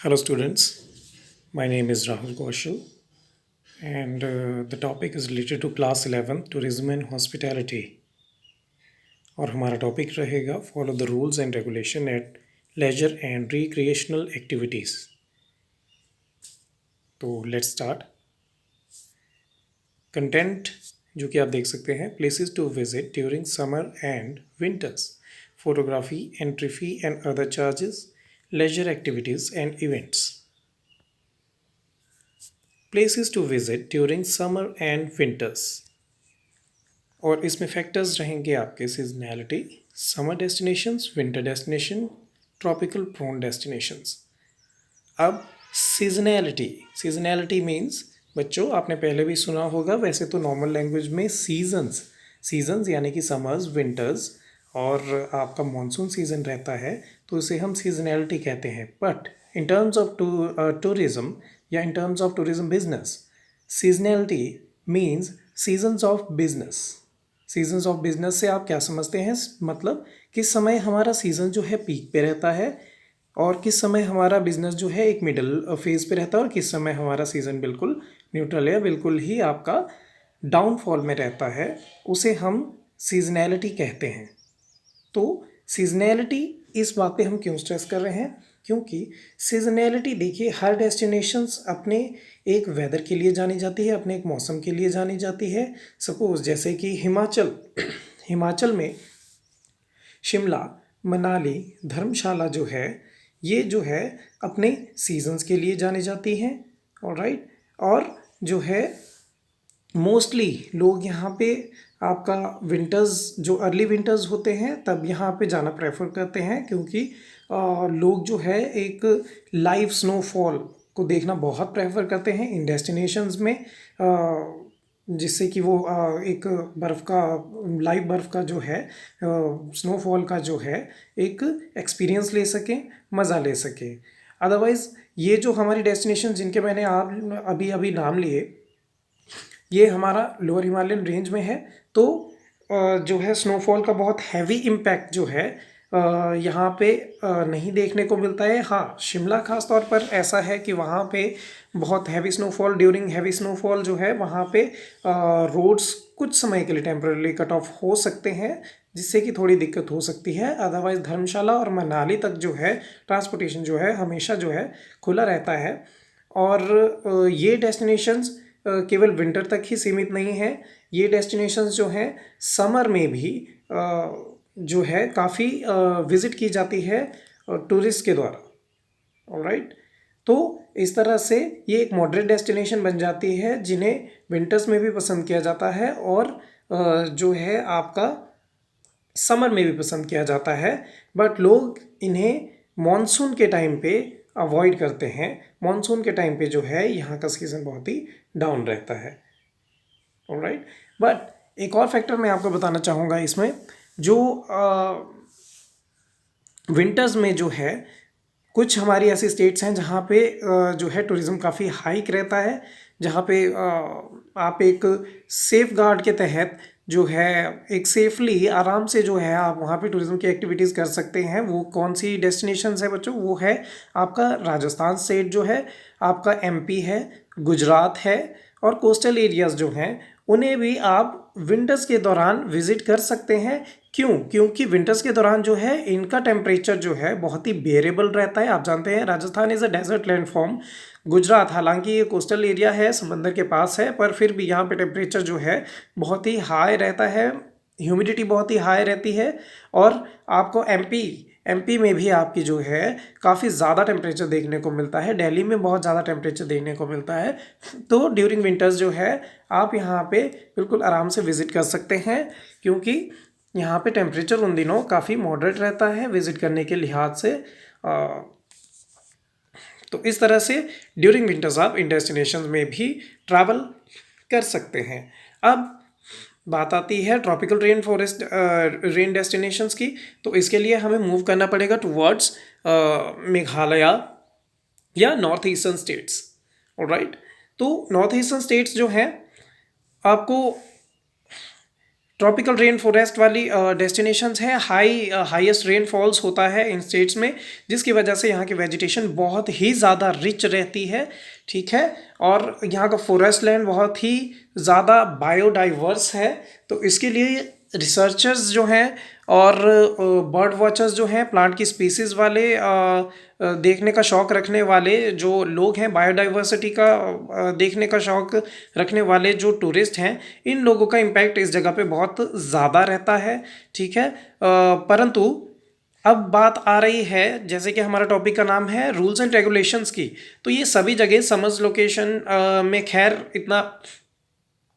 Hello, students. My name is Rahul Kaushal, and the topic is related to class 11 tourism and hospitality. और हमारा topic रहेगा follow the rules and regulation at leisure and recreational activities. तो let's start. Content जो कि आप देख सकते हैं, places to visit during summer and winters, photography, entry fee and other charges, leisure activities and events. Places to visit during summer and winters, और इसमें factors रहेंगे आपके seasonality, summer destinations, winter destination, tropical prone destinations. अब seasonality means बच्चों आपने पहले भी सुना होगा, वैसे तो नॉर्मल लैंग्वेज में सीजन्स यानी कि समर्स, विंटर्स और आपका मानसून सीज़न रहता है, तो इसे हम सीजनैलिटी कहते हैं. But in terms of tourism या in terms of tourism business, seasonality means seasons of business. Seasons of business से आप क्या समझते हैं? मतलब किस समय हमारा सीज़न जो है पीक पे रहता है और किस समय हमारा बिजनेस जो है एक मिडिल फेज पे रहता है और किस समय हमारा सीज़न बिल्कुल न्यूट्रल या बिल्कुल ही आपका डाउनफॉल में रहता है, उसे हम सीजनैलिटी कहते हैं. तो सीजनैलिटी इस बात पे हम क्यों स्ट्रेस कर रहे हैं? क्योंकि सीजनैलिटी देखिए, हर डेस्टिनेशंस अपने एक वेदर के लिए जानी जाती है, अपने एक मौसम के लिए जानी जाती है. सपोज़ जैसे कि हिमाचल में शिमला, मनाली, धर्मशाला जो है, ये जो है अपने सीजन्स के लिए जानी जाती हैं. ऑलराइट. और जो है मोस्टली लोग यहाँ पे आपका विंटर्स, जो अर्ली विंटर्स होते हैं, तब यहाँ पे जाना प्रेफर करते हैं, क्योंकि लोग जो है एक लाइव स्नोफॉल को देखना बहुत प्रेफर करते हैं इन डेस्टिनेशंस में, जिससे कि वो एक लाइव बर्फ़ का जो है स्नोफॉल का जो है एक एक्सपीरियंस ले सकें, मज़ा ले सकें. अदरवाइज़ ये जो हमारी डेस्टिनेशन जिनके मैंने आप अभी नाम लिए, ये हमारा लोअर हिमालयन रेंज में है, तो जो है स्नोफॉल का बहुत हैवी इम्पैक्ट जो है यहाँ पे नहीं देखने को मिलता है. हाँ, शिमला खास तौर पर ऐसा है कि वहाँ पे बहुत heavy snowfall, during heavy snowfall जो है वहाँ पे रोड्स कुछ समय के लिए टेम्पररी कट ऑफ हो सकते हैं, जिससे कि थोड़ी दिक्कत हो सकती है. अदरवाइज़ धर्मशाला और मनाली तक जो है ट्रांसपोर्टेशन जो है हमेशा जो है खुला रहता है. और ये डेस्टिनेशंस केवल विंटर तक ही सीमित नहीं है. ये डेस्टिनेशंस जो हैं समर में भी जो है काफ़ी विज़िट की जाती है टूरिस्ट के द्वारा. ऑलराइट. तो इस तरह से ये एक मॉडरेट डेस्टिनेशन बन जाती है, जिन्हें विंटर्स में भी पसंद किया जाता है और जो है आपका समर में भी पसंद किया जाता है. बट लोग इन्हें मॉनसून के टाइम पे अवॉइड करते हैं. मॉनसून के टाइम पे जो है यहाँ का सीज़न बहुत ही डाउन रहता है. ऑलराइट. बट एक और फैक्टर मैं आपको बताना चाहूँगा इसमें, जो विंटर्स में जो है कुछ हमारी ऐसी स्टेट्स हैं जहाँ पे जो है टूरिज़्म काफ़ी हाइक रहता है, जहाँ पे आप एक सेफ गार्ड के तहत जो है एक सेफली आराम से जो है आप वहाँ पे टूरिज़्म की एक्टिविटीज़ कर सकते हैं. वो कौन सी डेस्टिनेशंस है बच्चों? वो है आपका राजस्थान स्टेट जो है, आपका एमपी है, गुजरात है, और कोस्टल एरियाज़ जो हैं उन्हें भी आप विंटर्स के दौरान विज़िट कर सकते हैं. क्यों? क्योंकि विंटर्स के दौरान जो है इनका टेम्परेचर जो है बहुत ही बेरेबल रहता है. आप जानते हैं Rajasthan is a desert landform. Gujarat हालांकि ये कोस्टल एरिया है, समंदर के पास है, पर फिर भी यहाँ पे टेम्परेचर जो है बहुत ही हाई रहता है, ह्यूमिडिटी बहुत ही हाई रहती है. और आपको एमपी में भी आपकी जो है काफ़ी ज़्यादा टेम्परेचर देखने को मिलता है. दिल्ली में बहुत ज़्यादा टेम्परेचर देखने को मिलता है. तो ड्यूरिंग विंटर्स जो है आप यहाँ पे बिल्कुल आराम से विज़िट कर सकते हैं, क्योंकि यहाँ पे टेम्परेचर उन दिनों काफ़ी मॉडरेट रहता है विज़िट करने के लिहाज से. तो इस तरह से ड्यूरिंग विंटर्स आप इन डेस्टिनेशंस में भी ट्रैवल कर सकते हैं. अब बात आती है ट्रॉपिकल रेन डेस्टिनेशंस की. तो इसके लिए हमें मूव करना पड़ेगा टुवर्ड्स मेघालय या नॉर्थ ईस्टर्न स्टेट्स. ऑलराइट. तो नॉर्थ ईस्टर्न स्टेट्स जो हैं, आपको ट्रॉपिकल रेन फॉरेस्ट वाली डेस्टिनेशंस हैं, हाईएस्ट रेनफॉल्स होता है इन स्टेट्स में, जिसकी वजह से यहाँ की वेजिटेशन बहुत ही ज़्यादा रिच रहती है, ठीक है। और यहाँ का फॉरेस्ट लैंड बहुत ही ज़्यादा बायोडाइवर्स है। तो इसके लिए रिसर्चर्स जो हैं और बर्ड वॉचर्स जो हैं, प्लांट की स्पीसीज़ वाले देखने का शौक़ रखने वाले जो लोग हैं, बायोडाइवर्सिटी का देखने का शौक़ रखने वाले जो टूरिस्ट हैं, इन लोगों का इम्पैक्ट इस जगह पे बहुत ज़्यादा रहता है, ठीक है। परंतु अब बात आ रही है, जैसे कि हमारा टॉपिक का नाम है रूल्स एंड रेगुलेशंस की, तो ये सभी जगह समर्स लोकेशन में खैर इतना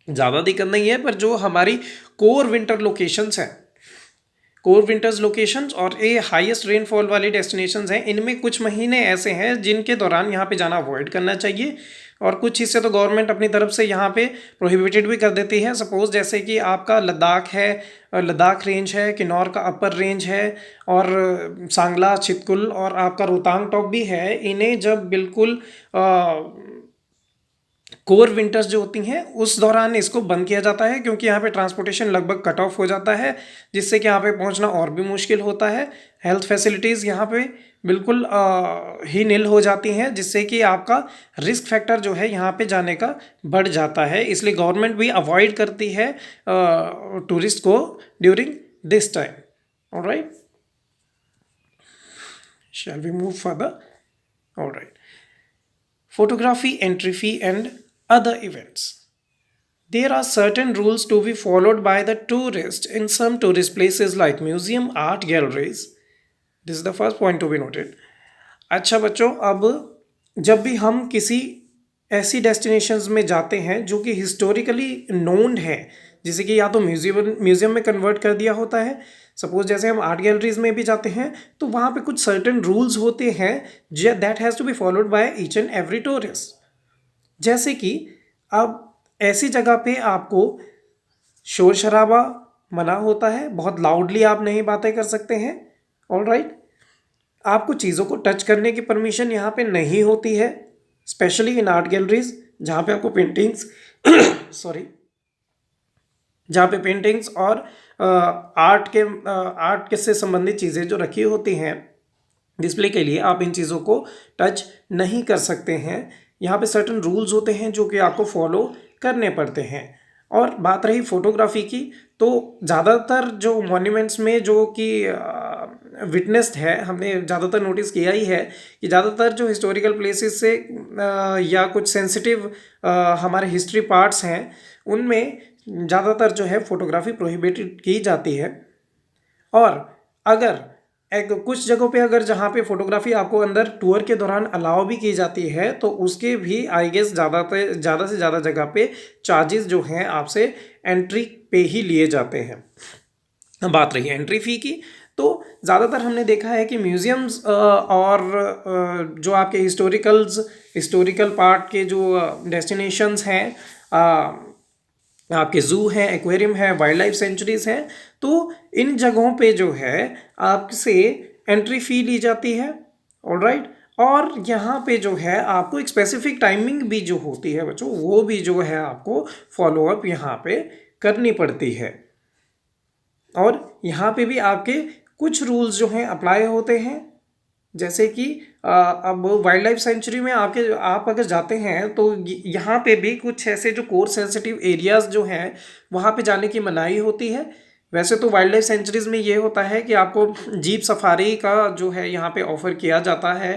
ज़्यादा दिक्कत नहीं है, पर जो हमारी कोर विंटर लोकेशंस हैं, कोर विंटर्स लोकेशंस और ये हाईएस्ट रेनफॉल वाली डेस्टिनेशंस हैं, इनमें कुछ महीने ऐसे हैं जिनके दौरान यहाँ पे जाना अवॉइड करना चाहिए, और कुछ हिस्से तो गवर्नमेंट अपनी तरफ से यहाँ पे प्रोहिबिटेड भी कर देती है। सपोज़ जैसे कि आपका लद्दाख है, लद्दाख रेंज है, किन्नौर का अपर रेंज है, और सांगला, चितकुल और आपका रोहतांग टॉप भी है। इन्हें जब बिल्कुल कोर विंटर्स जो होती हैं उस दौरान इसको बंद किया जाता है, क्योंकि यहाँ पे ट्रांसपोर्टेशन लगभग कट ऑफ हो जाता है, जिससे कि यहाँ पे पहुँचना और भी मुश्किल होता है। हेल्थ फैसिलिटीज़ यहाँ पे बिल्कुल ही नील हो जाती हैं, जिससे कि आपका रिस्क फैक्टर जो है यहाँ पे जाने का बढ़ जाता है। इसलिए गवर्नमेंट भी अवॉइड करती है टूरिस्ट को during this time. Alright, shall we move further? All right. Photography, entry fee and other events. There are certain rules to be followed by the tourist in some tourist places like museum, art galleries. This is the first point to be noted. अच्छा बच्चों, अब जब भी हम किसी ऐसी destinations में जाते हैं जो कि हिस्टोरिकली नोन्ड है, जैसे कि या तो म्यूजियम में कन्वर्ट कर दिया होता है, सपोज जैसे हम आर्ट गैलरीज में भी जाते हैं, तो वहाँ पे कुछ सर्टेन रूल्स होते हैं that has to be followed by each and every tourist. जैसे कि अब ऐसी जगह पे आपको शोर शराबा मना होता है, बहुत लाउडली आप नहीं बातें कर सकते हैं। ऑलराइट, आपको चीज़ों को टच करने की परमिशन यहाँ पे नहीं होती है, स्पेशली इन आर्ट गैलरीज, जहाँ पे आपको पेंटिंग्स सॉरी जहाँ पे पेंटिंग्स और आर्ट के से संबंधित चीज़ें जो रखी होती हैं डिस्प्ले के लिए, आप इन चीज़ों को टच नहीं कर सकते हैं। यहाँ पे सर्टेन रूल्स होते हैं जो कि आपको फॉलो करने पड़ते हैं। और बात रही फोटोग्राफी की, तो ज़्यादातर जो मॉन्यूमेंट्स में जो कि विटनेस्ड है, हमने ज़्यादातर नोटिस किया ही है कि ज़्यादातर जो हिस्टोरिकल प्लेसेस से या कुछ सेंसिटिव हमारे हिस्ट्री पार्ट्स हैं, उनमें ज़्यादातर जो है फोटोग्राफी प्रोहिबिटेड की जाती है। और अगर कुछ जगहों पे अगर जहाँ पे फोटोग्राफी आपको अंदर टूर के दौरान अलाउ भी की जाती है, तो उसके भी आई गेस ज़्यादा से ज़्यादा जगह पे चार्जेस जो हैं आपसे एंट्री पे ही लिए जाते हैं। बात रही एंट्री फ़ी की, तो ज़्यादातर हमने देखा है कि म्यूज़ियम्स और जो आपके हिस्टोरिकल पार्ट के जो डेस्टिनेशंस हैं, आपके ज़ू हैं, एक्वेरियम है, वाइल्ड लाइफ सेंचुरीज़ हैं, तो इन जगहों पे जो है आपसे एंट्री फ़ी ली जाती है। ऑलराइट, और यहाँ पे जो है आपको एक स्पेसिफिक टाइमिंग भी जो होती है बच्चों, वो भी जो है आपको फॉलोअप यहाँ पे करनी पड़ती है। और यहाँ पे भी आपके कुछ रूल्स जो हैं अप्लाई होते हैं, जैसे कि अब वाइल्ड लाइफ सेंचुरी में आप अगर जाते हैं तो यहाँ पे भी कुछ ऐसे जो कोर सेंसिटिव एरियाज़ जो हैं वहाँ पे जाने की मनाही होती है। वैसे तो वाइल्ड लाइफ सेंचुरीज़ में ये होता है कि आपको जीप सफारी का जो है यहाँ पे ऑफ़र किया जाता है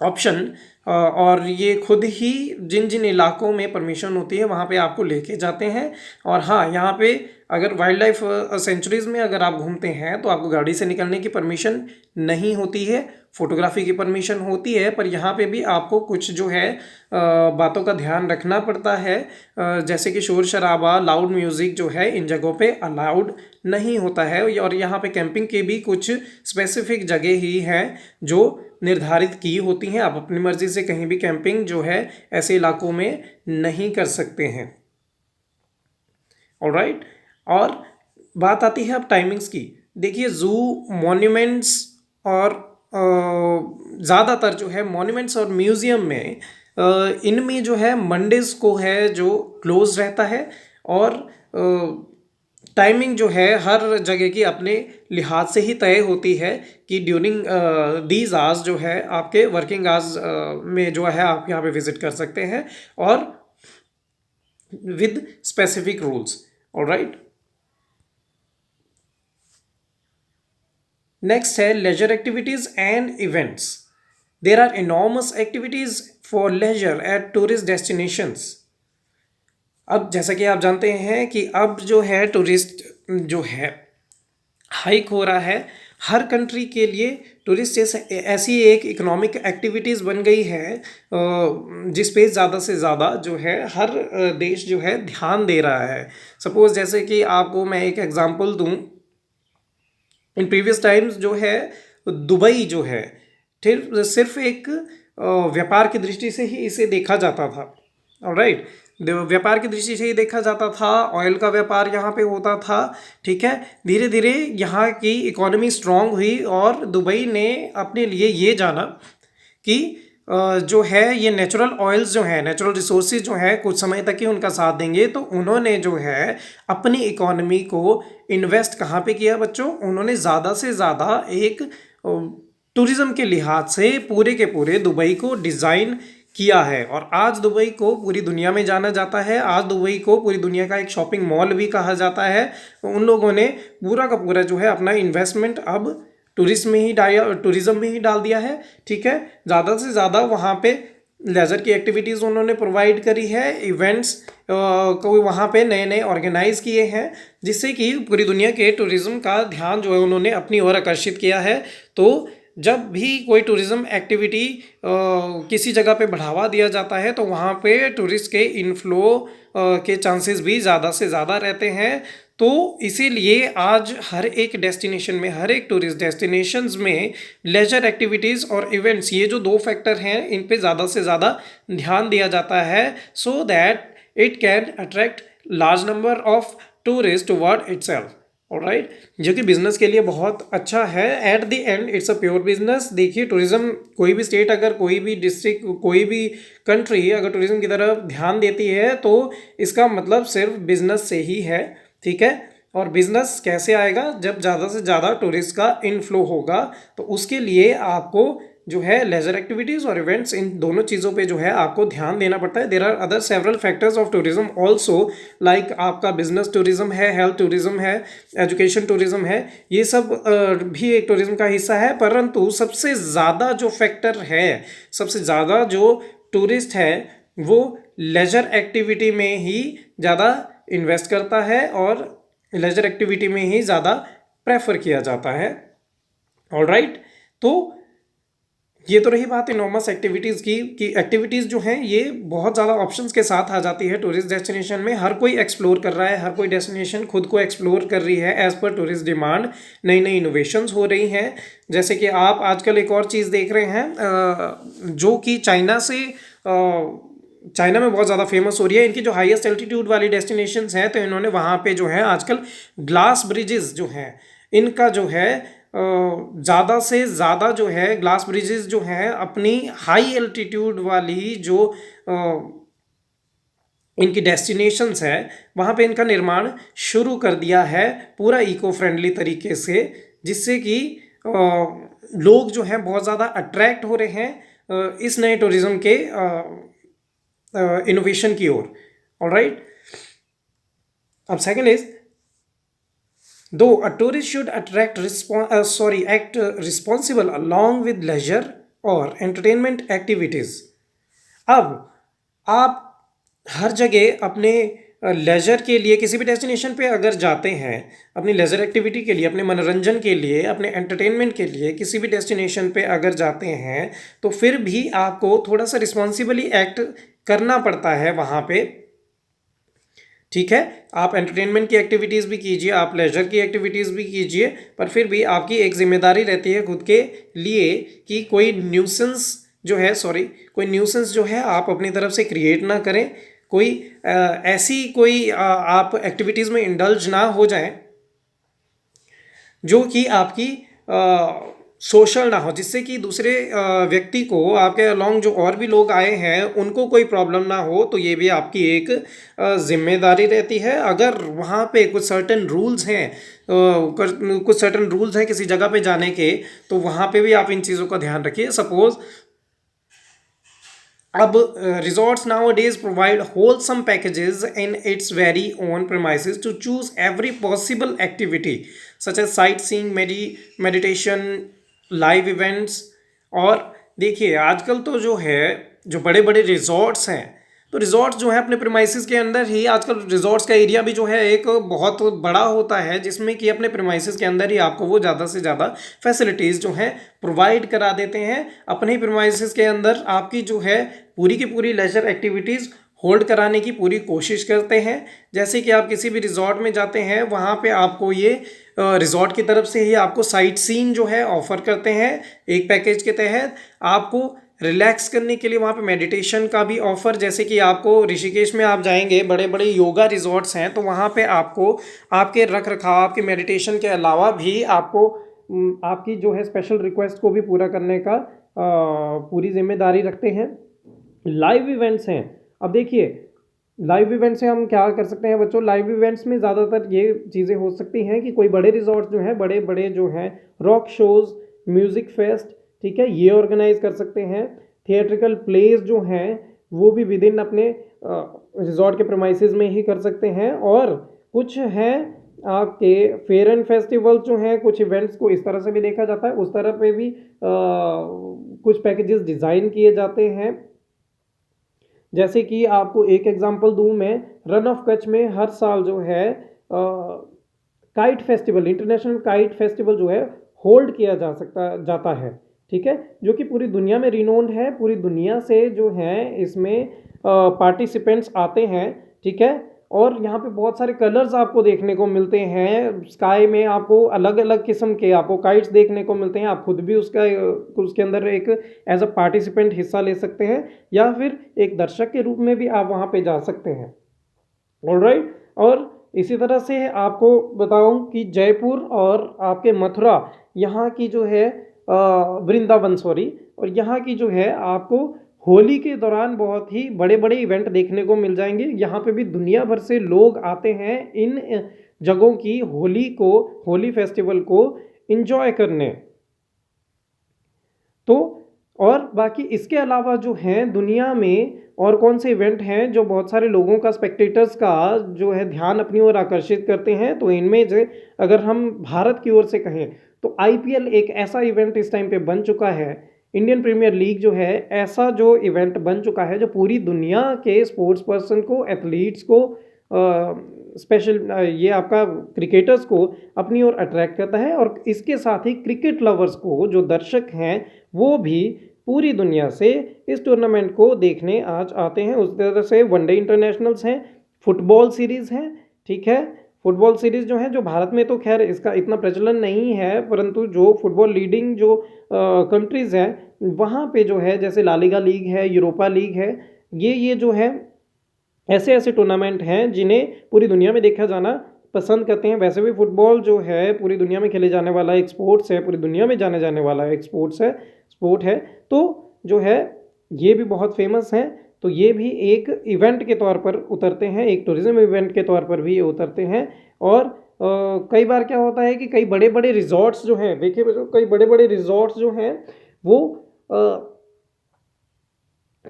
ऑप्शन, और ये खुद ही जिन जिन इलाकों में परमिशन होती है वहाँ पे आपको लेके जाते हैं। और हाँ, यहाँ पे अगर वाइल्ड लाइफ सेंचुरीज़ में अगर आप घूमते हैं तो आपको गाड़ी से निकलने की परमिशन नहीं होती है, फोटोग्राफी की परमिशन होती है, पर यहाँ पे भी आपको कुछ जो है बातों का ध्यान रखना पड़ता है, जैसे कि शोर शराबा, लाउड म्यूज़िक जो है इन जगहों पे अलाउड नहीं होता है। और यहाँ पे कैंपिंग के भी कुछ स्पेसिफिक जगह ही हैं जो निर्धारित की होती हैं। आप अपनी मर्ज़ी से कहीं भी कैंपिंग जो है ऐसे इलाकों में नहीं कर सकते हैं। ऑलराइट, और बात आती है अब टाइमिंग्स की। देखिए, ज़ू, मॉन्यूमेंट्स और ज़्यादातर जो है मॉन्यूमेंट्स और म्यूज़ियम में इनमें जो है मंडेज़ को है जो क्लोज रहता है, और टाइमिंग जो है हर जगह की अपने लिहाज से ही तय होती है कि ड्यूरिंग दीज आवर्स जो है आपके वर्किंग आवर्स में जो है आप यहाँ पे विजिट कर सकते हैं और with specific rules. Alright, next है leisure activities and events. There are enormous activities for leisure at tourist destinations. अब जैसा कि आप जानते हैं कि अब जो है टूरिस्ट जो है हाइक हो रहा है, हर कंट्री के लिए टूरिस्ट ऐसी एक इकोनॉमिक एक्टिविटीज़ बन गई है जिस पे ज़्यादा से ज़्यादा जो है हर देश जो है ध्यान दे रहा है। सपोज़ जैसे कि आपको मैं एक एग्जांपल दूं, इन प्रीवियस टाइम्स जो है दुबई जो है फिर सिर्फ एक व्यापार की दृष्टि से ही इसे देखा जाता था। ऑलराइट, व्यापार की दृष्टि से ही देखा जाता था, ऑयल का व्यापार यहाँ पे होता था। ठीक है, धीरे धीरे यहाँ की इकोनॉमी स्ट्रांग हुई और दुबई ने अपने लिए ये जाना कि जो है ये नेचुरल ऑयल्स जो हैं, नेचुरल रिसोर्सेज जो हैं कुछ समय तक ही उनका साथ देंगे। तो उन्होंने जो है अपनी इकोनॉमी को इन्वेस्ट कहाँ पे किया बच्चों? उन्होंने ज़्यादा से ज़्यादा एक टूरिज़्म के लिहाज से पूरे के पूरे दुबई को डिज़ाइन किया है और आज दुबई को पूरी दुनिया में जाना जाता है। आज दुबई को पूरी दुनिया का एक शॉपिंग मॉल भी कहा जाता है। उन लोगों ने पूरा का पूरा जो है अपना इन्वेस्टमेंट अब टूरिज़्म में ही डाल दिया है। ठीक है, ज़्यादा से ज़्यादा वहाँ पे लेज़र की एक्टिविटीज़ उन्होंने प्रोवाइड करी है, इवेंट्स को वहाँ पे नए नए ऑर्गेनाइज किए हैं जिससे कि पूरी दुनिया के टूरिज़्म का ध्यान जो है उन्होंने अपनी ओर आकर्षित किया है। तो जब भी कोई टूरिज़्म एक्टिविटी किसी जगह पे बढ़ावा दिया जाता है तो वहाँ पे टूरिस्ट के इनफ्लो के चांसेस भी ज़्यादा से ज़्यादा रहते हैं। तो इसीलिए आज हर एक डेस्टिनेशन में, हर एक टूरिस्ट डेस्टिनेशंस में लेजर एक्टिविटीज़ और इवेंट्स, ये जो दो फैक्टर हैं इन पे ज़्यादा से ज़्यादा ध्यान दिया जाता है so that it can attract large number of tourist toward itself. Alright, जो कि बिजनेस के लिए बहुत अच्छा है। At the end it's a pure business. देखिए, टूरिज्म कोई भी स्टेट, अगर कोई भी डिस्ट्रिक्ट, कोई भी कंट्री अगर टूरिज्म की तरफ ध्यान देती है तो इसका मतलब सिर्फ बिजनेस से ही है। ठीक है, और बिजनेस कैसे आएगा? जब ज़्यादा से ज़्यादा टूरिस्ट का इनफ्लो होगा। तो उसके लिए आपको जो है लेजर एक्टिविटीज़ और इवेंट्स, इन दोनों चीज़ों पे जो है आपको ध्यान देना पड़ता है। There are other several factors of tourism also, like आपका बिजनेस टूरिज्म है, हेल्थ टूरिज्म है, एजुकेशन टूरिज्म है, ये सब भी एक टूरिज्म का हिस्सा है। परंतु सबसे ज़्यादा जो फैक्टर है, सबसे ज़्यादा जो टूरिस्ट है वो लेजर एक्टिविटी में ही ज़्यादा इन्वेस्ट करता है और लेजर एक्टिविटी में ही ज़्यादा प्रेफर किया जाता है। ऑलराइट, तो ये तो रही बात इनॉर्मस एक्टिविटीज़ की कि एक्टिविटीज़ जो हैं ये बहुत ज़्यादा ऑप्शंस के साथ आ जाती है टूरिस्ट डेस्टिनेशन में। हर कोई एक्सप्लोर कर रहा है, हर कोई डेस्टिनेशन खुद को एक्सप्लोर कर रही है एज़ पर टूरिस्ट डिमांड। नई नई इनोवेशंस हो रही हैं, जैसे कि आप आजकल एक और चीज़ देख रहे हैं जो कि चाइना में बहुत ज़्यादा फेमस हो रही है। इनकी जो हाईएस्ट एल्टीट्यूड वाली डेस्टिनेशंस हैं तो इन्होंने वहाँ पे जो है आजकल ग्लास ब्रिजेस जो हैं इनका जो है ज़्यादा से ज़्यादा जो है ग्लास ब्रिजेस जो हैं अपनी हाई एल्टीट्यूड वाली जो इनकी डेस्टिनेशंस है वहाँ पे इनका निर्माण शुरू कर दिया है पूरा इको फ्रेंडली तरीके से, जिससे कि लोग जो हैं बहुत ज़्यादा अट्रैक्ट हो रहे हैं इस नए टूरिज़्म के इनोवेशन की ओर। ऑलराइट, अब second is though a tourist should act responsible along with leisure or entertainment activities। अब आप हर जगह अपने लेजर के लिए किसी भी डेस्टिनेशन पे अगर जाते हैं, अपनी लेजर एक्टिविटी के लिए, अपने मनोरंजन के लिए, अपने एंटरटेनमेंट के लिए किसी भी डेस्टिनेशन पे अगर जाते हैं तो फिर भी आपको थोड़ा सा रिस्पॉन्सिबली एक्ट करना पड़ता है वहाँ पे। ठीक है, आप एंटरटेनमेंट की एक्टिविटीज़ भी कीजिए, आप लेजर की एक्टिविटीज़ भी कीजिए, पर फिर भी आपकी एक जिम्मेदारी रहती है खुद के लिए कि कोई न्यूसेंस जो है आप अपनी तरफ से क्रिएट ना करें। कोई ऐसी कोई आप एक्टिविटीज़ में इंडल्ज ना हो जाएं जो कि आपकी सोशल ना हो, जिससे कि दूसरे व्यक्ति को आपके अलोंग जो और भी लोग आए हैं उनको कोई प्रॉब्लम ना हो। तो ये भी आपकी एक जिम्मेदारी रहती है। अगर वहाँ पे कुछ सर्टेन रूल्स हैं, कुछ सर्टेन रूल्स हैं किसी जगह पे जाने के, तो वहाँ पे भी आप इन चीज़ों का ध्यान रखिए। सपोज अब resorts nowadays provide wholesome packages in its very own premises to choose every possible activity such as sightseeing, meditation, live events। और देखिए आजकल तो जो है, जो बड़े बड़े रिजॉर्ट्स हैं, तो रिजॉर्ट्स जो है अपने प्रेमाइसिस के अंदर ही, आजकल रिजॉर्ट्स का एरिया भी जो है एक बहुत बड़ा होता है, जिसमें कि अपने प्रेमाइसिस के अंदर ही आपको वो ज़्यादा से ज़्यादा फैसिलिटीज़ जो हैं प्रोवाइड करा देते हैं। अपने ही प्रेमाइसिस के अंदर आपकी जो है पूरी की पूरी लेजर एक्टिविटीज़ होल्ड कराने की पूरी कोशिश करते हैं। जैसे कि आप किसी भी रिजॉर्ट में जाते हैं, वहाँ पे आपको ये रिजॉर्ट की तरफ से ही आपको साइट सीन जो है ऑफर करते हैं। एक पैकेज के तहत आपको रिलैक्स करने के लिए वहाँ पे मेडिटेशन का भी ऑफर, जैसे कि आपको ऋषिकेश में आप जाएंगे, बड़े बड़े योगा रिजॉर्ट्स हैं, तो वहाँ पे आपको आपके रख रखाव, आपके मेडिटेशन के अलावा भी आपको आपकी जो है स्पेशल रिक्वेस्ट को भी पूरा करने का पूरी जिम्मेदारी रखते हैं। लाइव इवेंट्स हैं। अब देखिए लाइव इवेंट से हम क्या कर सकते हैं बच्चों, लाइव इवेंट्स में ज़्यादातर ये चीज़ें हो सकती हैं कि कोई बड़े रिजॉर्ट जो हैं, बड़े बड़े जो हैं रॉक शोज़, म्यूज़िक फेस्ट, ठीक है, ये ऑर्गेनाइज कर सकते हैं। थिएट्रिकल प्लेज जो हैं वो भी विद इन अपने रिजॉर्ट के प्रेमाइसेस में ही कर सकते हैं। और कुछ हैं आपके फेयर एंड फेस्टिवल जो हैं, कुछ इवेंट्स को इस तरह से भी देखा जाता है, उस तरह पे भी कुछ पैकेजेस डिज़ाइन किए जाते हैं। जैसे कि आपको एक एग्जांपल दूं मैं, रन ऑफ कच्छ में हर साल जो है kite festival, international kite festival जो है होल्ड किया जाता है, ठीक है, जो कि पूरी दुनिया में रिनोन्ड है। पूरी दुनिया से जो है इसमें पार्टिसिपेंट्स आते हैं, ठीक है। और यहाँ पे बहुत सारे कलर्स आपको देखने को मिलते हैं। स्काई में आपको अलग अलग किस्म के आपको काइट्स देखने को मिलते हैं। आप खुद भी उसके अंदर एक एज अ पार्टिसिपेंट हिस्सा ले सकते हैं, या फिर एक दर्शक के रूप में भी आप वहाँ पे जा सकते हैं। ऑलराइट। और इसी तरह से आपको बताऊं कि जयपुर और आपके मथुरा, यहाँ की जो है वृंदावन सॉरी, और यहाँ की जो है आपको होली के दौरान बहुत ही बड़े बड़े इवेंट देखने को मिल जाएंगे। यहाँ पे भी दुनिया भर से लोग आते हैं इन जगहों की होली फेस्टिवल को एंजॉय करने। तो और बाकी इसके अलावा जो हैं दुनिया में और कौन से इवेंट हैं जो बहुत सारे लोगों का, स्पेक्टेटर्स का जो है ध्यान अपनी ओर आकर्षित करते हैं, तो इनमें जो अगर हम भारत की ओर से कहें तो आईपीएल एक ऐसा इवेंट इस टाइम पे बन चुका है। इंडियन प्रीमियर लीग जो है ऐसा जो इवेंट बन चुका है जो पूरी दुनिया के स्पोर्ट्स पर्सन को, एथलीट्स को, स्पेशल ये आपका क्रिकेटर्स को अपनी ओर अट्रैक्ट करता है। और इसके साथ ही क्रिकेट लवर्स को, जो दर्शक हैं, वो भी पूरी दुनिया से इस टूर्नामेंट को देखने आज आते हैं। उस तरह से वनडे इंटरनेशनल्स हैं, फुटबॉल सीरीज़ हैं, ठीक है। फुटबॉल सीरीज़ जो है, जो भारत में तो खैर इसका इतना प्रचलन नहीं है, परंतु जो फुटबॉल लीडिंग जो कंट्रीज़ हैं वहाँ पे जो है, जैसे ला लीगा लीग है, यूरोपा लीग है, ये जो है ऐसे ऐसे टूर्नामेंट हैं जिन्हें पूरी दुनिया में देखा जाना पसंद करते हैं। वैसे भी फुटबॉल जो है पूरी दुनिया में खेले जाने वाला एक स्पोर्ट्स है, पूरी दुनिया में जाने जाने वाला एक स्पोर्ट है। तो जो है ये भी बहुत फेमस है। तो ये भी एक इवेंट के तौर पर उतरते हैं, एक टूरिज्म इवेंट के तौर पर भी ये उतरते हैं। और कई बार क्या होता है कि कई बड़े बड़े रिजॉर्ट्स जो हैं, देखिए बच्चों, कई बड़े बड़े रिजॉर्ट्स जो हैं वो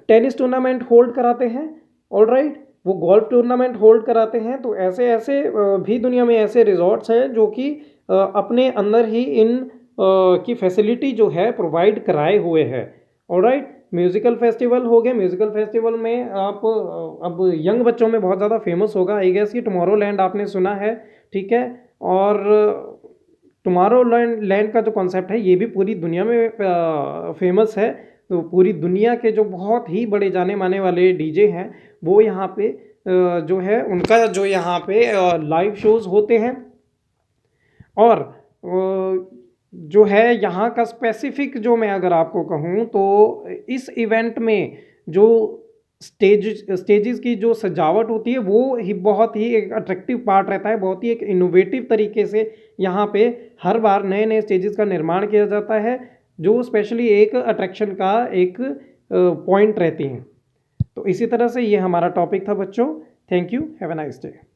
टेनिस टूर्नामेंट होल्ड कराते हैं, ऑलराइट, वो गोल्फ टूर्नामेंट होल्ड कराते हैं। तो ऐसे ऐसे भी दुनिया में ऐसे रिजॉर्ट्स हैं जो कि अपने अंदर ही इन की फैसिलिटी जो है प्रोवाइड कराए हुए हैं, ऑलराइट। म्यूज़िकल फेस्टिवल हो गए, म्यूज़िकल फेस्टिवल में आप अब यंग बच्चों में बहुत ज़्यादा फेमस होगा आई गेस, ये टुमारो लैंड आपने सुना है, ठीक है। और टुमारो लैंड का जो कॉन्सेप्ट है ये भी पूरी दुनिया में फेमस है। तो पूरी दुनिया के जो बहुत ही बड़े जाने माने वाले डीजे हैं वो यहाँ पे जो है उनका जो यहाँ पे लाइव शोज़ होते हैं। और जो है यहाँ का स्पेसिफिक जो मैं अगर आपको कहूँ तो इस इवेंट में जो स्टेजेस की जो सजावट होती है वो ही बहुत ही एक अट्रैक्टिव पार्ट रहता है, बहुत ही एक इनोवेटिव तरीके से यहाँ पे हर बार नए नए स्टेजेस का निर्माण किया जाता है, जो स्पेशली एक अट्रैक्शन का एक पॉइंट रहती हैं। तो इसी तरह से ये हमारा टॉपिक था बच्चों। Thank you, have a nice day.